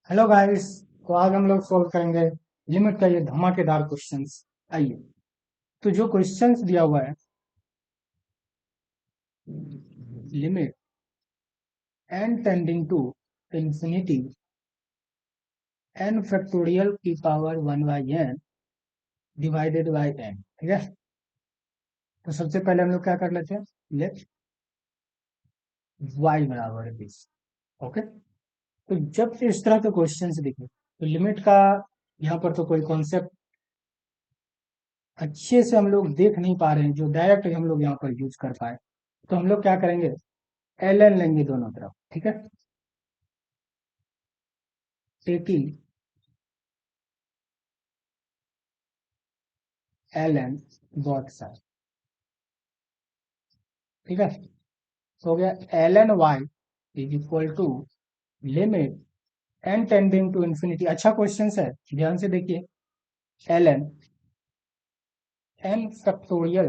Hello guys. तो आज हम लोग सॉल्व करेंगे लिमिट का ये धमाकेदार क्वेश्चंस। आइए। तो जो क्वेश्चंस दिया हुआ है, limit n tending to infinity n factorial की power 1 by n divided by n। ठीक है। तो सबसे पहले हम लोग क्या कर लेते हैं, लेट y बराबर है 20। ओके। तो जब इस तरह के क्वेश्चंस दिखे तो लिमिट का यहाँ पर तो कोई कॉन्सेप्ट अच्छे से हम लोग देख नहीं पा रहे हैं जो डायरेक्ट हम लोग यहाँ पर यूज कर पाए। तो हम लोग क्या करेंगे, एल एन लेंगे दोनों तरफ। ठीक है। Taking L N both side. ठीक है। तो हो गया L N Y is equal to limit N tending to infinity. अच्छा क्वेश्चन है, ध्यान से देखिए। एल एन एन फैक्टोरियल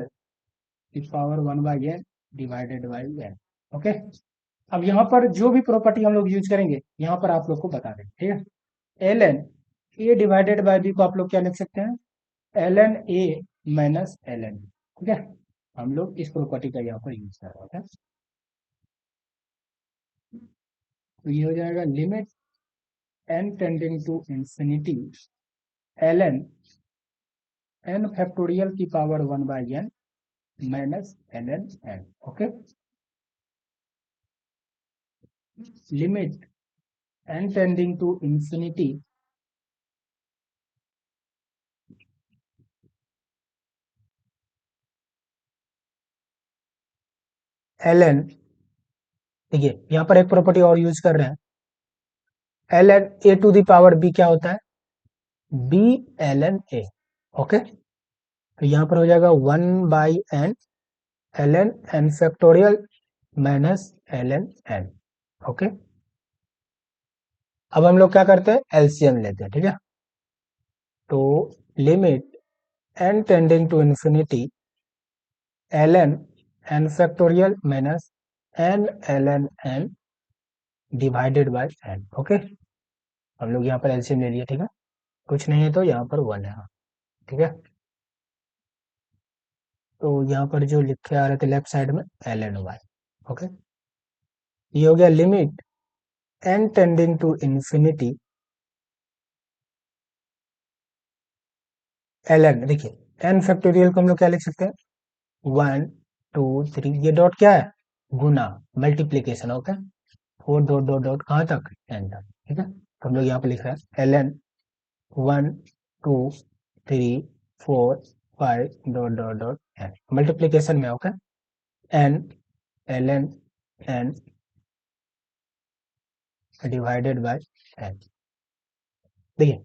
की power 1 by N divided by N. Okay. अब यहाँ पर जो भी प्रॉपर्टी हम लोग यूज करेंगे यहाँ पर आप लोग को बता दें। ठीक है। L N A divided by B को आप लोग क्या लिख सकते हैं, L N A minus L N. ठीक है। हम लोग इस प्रॉपर्टी का यहाँ पर यूज कर रहे हैं। तो ये हो जाएगा limit n tending to infinity L N N factorial की power 1 by N minus L N N. Okay. Limit n tending to infinity L N, देखिए यहाँ पर एक प्रॉपर्टी और यूज कर रहे हैं। L N A to the power B क्या होता है, B L N A. Okay. तो यहाँ पर हो जाएगा 1 by N L N N factorial minus L N N. Okay. अब हम लोग क्या करते हैं, एलसीएम लेते हैं। ठीक है। तो limit n tending to infinity L N N factorial minus N L N N divided by N. Okay. हम लोग यहाँ पर एलसीएम ले लिए। ठीक है। कुछ नहीं है तो यहाँ पर 1 है। ठीक है। तो यहाँ पर जो लिखे आ रहे थे लेफ्ट साइड में एल एन वाई। ओके। ये हो गया limit n tending to infinity L N. देखिए एन फैक्टोरियल को हम लोग क्या लिख सकते हैं, 1 2 3, ये डॉट क्या है, गुना, multiplication. Okay. 4 dot dot dot कहाँ तक, एन तक। ठीक है। तो हम लोग यहाँ पे लिख रहे हैं L N 1 2 3 4 5 dot dot dot N multiplication में। Okay. N L N N divided by N. देखिए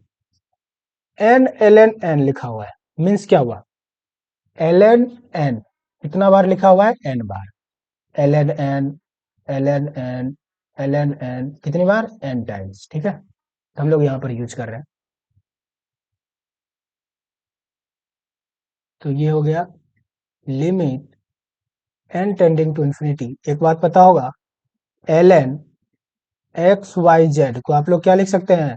एन एल एन एन लिखा हुआ है, मीन्स क्या हुआ, एल एन एन कितना बार लिखा हुआ है, एन बार। L N N L N N L N N कितनी बार, एन टाइम्स। ठीक है। तो हम लोग यहाँ पर यूज कर रहे हैं। तो ये हो गया limit N tending to infinity. एक बात पता होगा, L N X Y Z को आप लोग क्या लिख सकते हैं,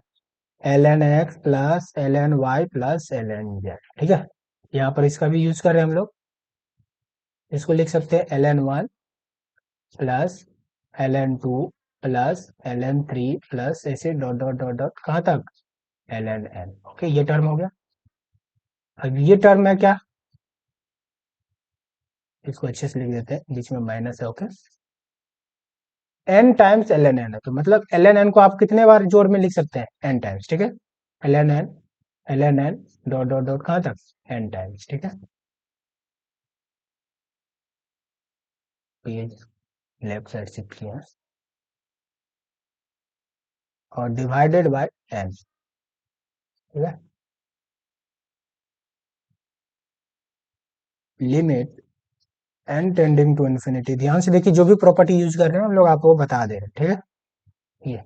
L N X plus L N Y plus L N Z. ठीक है। यहाँ पर इसका भी यूज कर रहे हैं हम लोग। इसको लिख सकते हैं L N one plus L N two plus L N three plus ऐसे डॉट डॉट डॉट डॉट कहाँ तक, एल एन एन। ओके। ये टर्म हो गया। अब ये टर्म है क्या, इसको अच्छे से लिख देते हैं, बीच में माइनस है। Okay. N times L N N है, तो मतलब एल एन एन को आप कितने बार जोड़ में लिख सकते हैं, एन टाइम्स। ठीक है। L N N L N N dot dot dot कहाँ तक, एन टाइम्स। ठीक है। तो ये लेफ्ट साइड शिफ्ट किया और डिवाइडेड बाय एन। ठीक है। Limit N tending to infinity, ध्यान से देखिए जो भी प्रॉपर्टी यूज कर रहे हैं हम लोग आपको बता दे रहे हैं। ठीक है। ये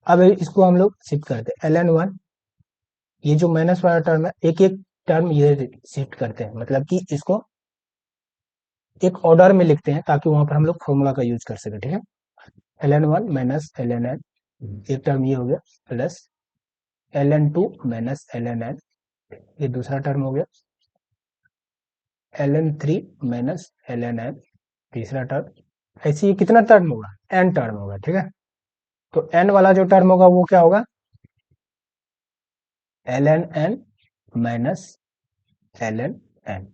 अब इसको हम लोग शिफ्ट करते हैं, एल एन वन, ये जो माइनस वाला टर्म है एक एक टर्म ये शिफ्ट करते हैं, मतलब कि इसको एक ऑर्डर में लिखते हैं ताकि वहां पर हम लोग फॉर्मूला का यूज कर सके। ठीक है। L N one minus L N N एक टर्म ये हो गया plus ln2 minus ln n, ये दूसरा टर्म हो गया ln3 माइनस ln n, तीसरा टर्म। ऐसे ये कितना टर्म होगा, n टर्म होगा, ठीक है। तो n वाला जो टर्म होगा वो क्या होगा, ln n minus ln n,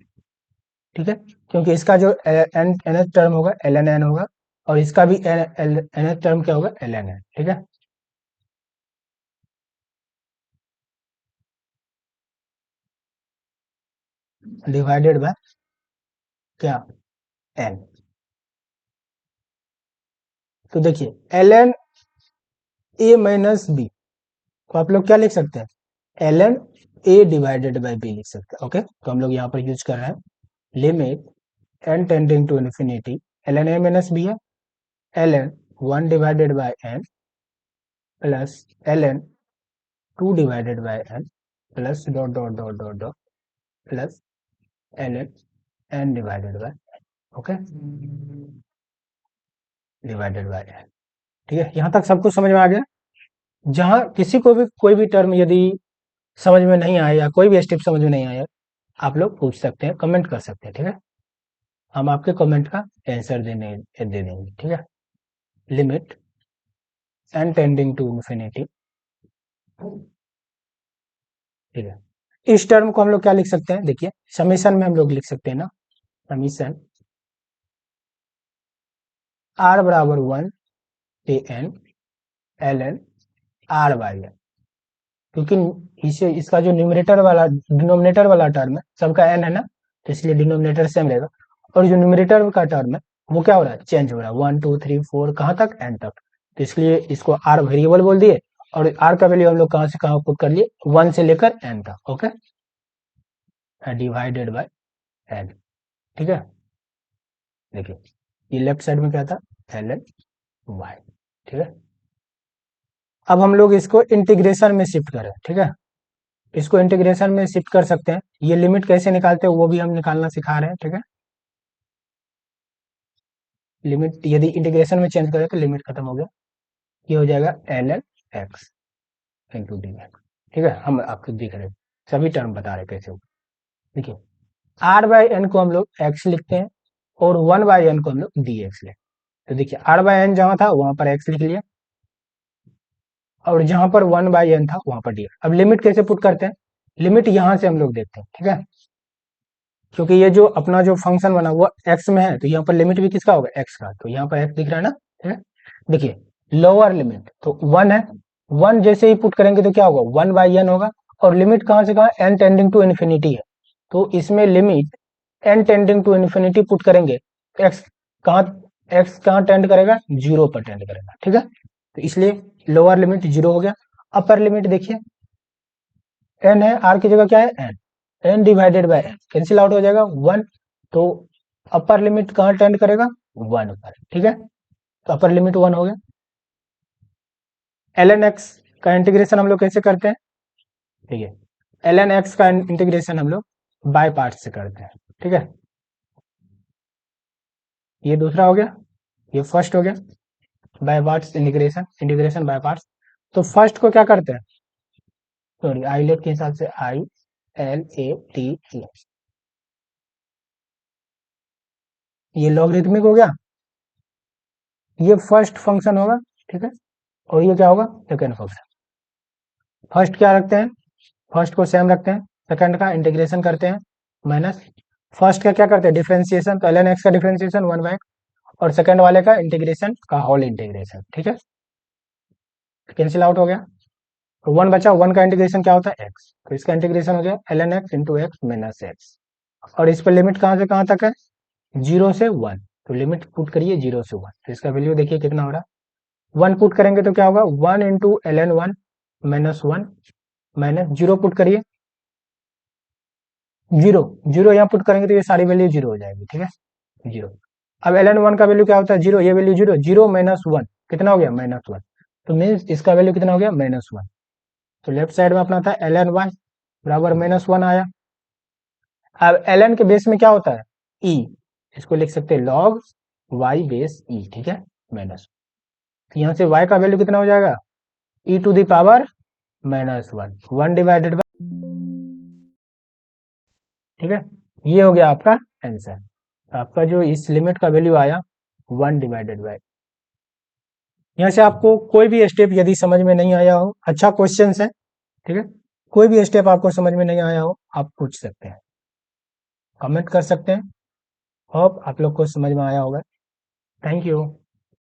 ठीक है। क्योंकि इसका जो nth टर्म होगा ln n होगा, और इसका भी nth टर्म क्या होगा, ln n, ठीक है। डिवाइडेड बाय क्या, n। तो देखिए ln a माइनस b को आप लोग क्या लिख सकते हैं, ln a divided by b लिख सकते हैं, ओके। तो हम लोग यहाँ पर यूज कर रहे हैं limit n tending to infinity, ln a minus b है, ln 1 divided by n plus ln 2 divided by n plus dot dot dot dot dot plus ln n divided by, okay, divided by n, ठीक है। यहाँ तक सब कुछ समझ में आ गया। जहां किसी को भी कोई भी टर्म यदि समझ में नहीं आया या कोई भी स्टेप समझ में नहीं आया, आप लोग पूछ सकते हैं, कमेंट कर सकते हैं, ठीक है। हम आपके कमेंट का आंसर दे देंगे, ठीक है। Limit n tending to infinity, ठीक है। इस टर्म को हम लोग क्या लिख सकते हैं, देखिए समीशन में हम लोग लिख सकते हैं ना, समीशन r बराबर 1 से n ln r by n, क्योंकि इसे इसका जो न्यूमरेटर वाला डिनोमिनेटर वाला टर्म है सबका n है ना, तो इसलिए डिनोमिनेटर सेम रहेगा, और जो न्यूमरेटर का टर्म है वो क्या हो रहा है, चेंज हो रहा है, 1 2 3 4 कहाँ तक, n तक। तो इसलिए इसको r वेरिएबल बोल दिए, और r का वैल्यू हम लोग कहाँ से कहाँ पुट कर लिए, 1 से लेकर n तक, ओके, डिवाइडेड बाय n, ठीक है। देखिए ये लेफ्ट साइड में क्या था, ln y, ठीक है। अब हम लोग इसको इंटीग्रेशन में शिफ्ट करें, ठीक है। इसको इंटीग्रेशन में शिफ्ट कर सकते हैं, ये लिमिट कैसे निकालते हैं वो भी हम निकालना सिखा रहे हैं, ठीक है। लिमिट यदि इंटीग्रेशन में चेंज करें तो लिमिट खत्म हो गया, ये हो जाएगा ln x into D x, ठीक है। हम आपको दिख रहे सभी टर्म बता रहे कैसे हो, देखिए r बाई एन को हम लोग x लिखते हैं, और 1 बाई एन को हम लोग डी एक्स लिखते हैं। तो देखिए r बाई एन जहां था वहां पर x लिख लिया, और जहां पर 1 बाई एन था वहां पर डी। अब लिमिट कैसे पुट करते हैं, लिमिट यहां से हम लोग देखते हैं, ठीक है। क्योंकि ये जो अपना जो फंक्शन बना हुआ x में है, तो यहाँ पर लिमिट भी किसका होगा, x का, तो यहाँ पर x दिख रहा है ना, ठीक है। देखिए लोअर लिमिट तो 1 है, 1 जैसे ही पुट करेंगे तो क्या होगा, 1 बाई एन होगा, और लिमिट कहाँ से कहाँ, n टेंडिंग टू इन्फिनिटी है, तो इसमें limit n tending to infinity put करेंगे तो कहाँ x कहाँ टेंड करेगा, जीरो पर टेंड करेगा, ठीक है। तो इसलिए लोअर लिमिट जीरो हो गया। अपर लिमिट देखिए n है, r की जगह क्या है n, n divided by n cancel out हो जाएगा 1, तो अपर लिमिट कहाँ टेंड करेगा, 1 पर, ठीक है। तो अपर लिमिट 1 हो गया। ln x का इंटीग्रेशन हम लोग कैसे करते हैं, ठीक है। ln x का इंटीग्रेशन हम लोग बाय पार्ट से करते हैं, ठीक है। ये दूसरा हो गया, ये फर्स्ट हो गया, by parts integration, integration by parts. तो फर्स्ट को क्या करते हैं, सॉरी आईलेट के हिसाब से ILAT, ये लॉगरिथमिक हो गया, ये फर्स्ट फंक्शन होगा, ठीक है, और ये क्या होगा, सेकेंड फंक्शन। फर्स्ट क्या रखते हैं, फर्स्ट को सेम रखते हैं, सेकंड का इंटीग्रेशन करते हैं माइनस, फर्स्ट का क्या करते हैं, डिफरेंशिएशन, तो ln x का डिफरेंशिएशन 1 बाय, और सेकंड वाले का इंटीग्रेशन का होल इंटीग्रेशन, ठीक है। कैंसिल आउट हो गया, तो 1 बचा, 1 का इंटीग्रेशन क्या होता है x, तो इसका इंटीग्रेशन हो गया ln x into x minus x, और इस पर लिमिट कहाँ से कहाँ तक है, 0 से 1, तो लिमिट पुट करिए 0 से 1, तो इसका वैल्यू देखिए कितना हो रहा है, 1 पुट करेंगे तो क्या होगा, 1 into ln 1 minus 1 minus 0 put करिए, 0 0 यहाँ पुट करेंगे तो ये सारी वैल्यू 0 हो जाएगी, ठीक है, 0। अब ln 1 का वैल्यू क्या होता है, 0, ये वैल्यू 0, 0 माइनस 1 कितना हो गया, माइनस 1, तो मीन्स इसका वैल्यू कितना हो गया, माइनस 1। तो लेफ्ट साइड में अपना था ln 1 बराबर माइनस 1 आया। अब ln के बेस में क्या होता है, e, इसको लिख सकते हैं log y बेस e, ठीक है, माइनस। तो यहाँ से y का वैल्यू कितना हो जाएगा, e to the power -1, 1 divided by, ठीक है, ये हो गया आपका आंसर। आपका जो इस लिमिट का वैल्यू आया 1 डिवाइडेड बाय। यहाँ से आपको कोई भी स्टेप यदि समझ में नहीं आया हो, अच्छा क्वेश्चन है, ठीक है, कोई भी स्टेप आपको समझ में नहीं आया हो आप पूछ सकते हैं, कमेंट कर सकते हैं। होप आप लोग को समझ में आया होगा। Thank you.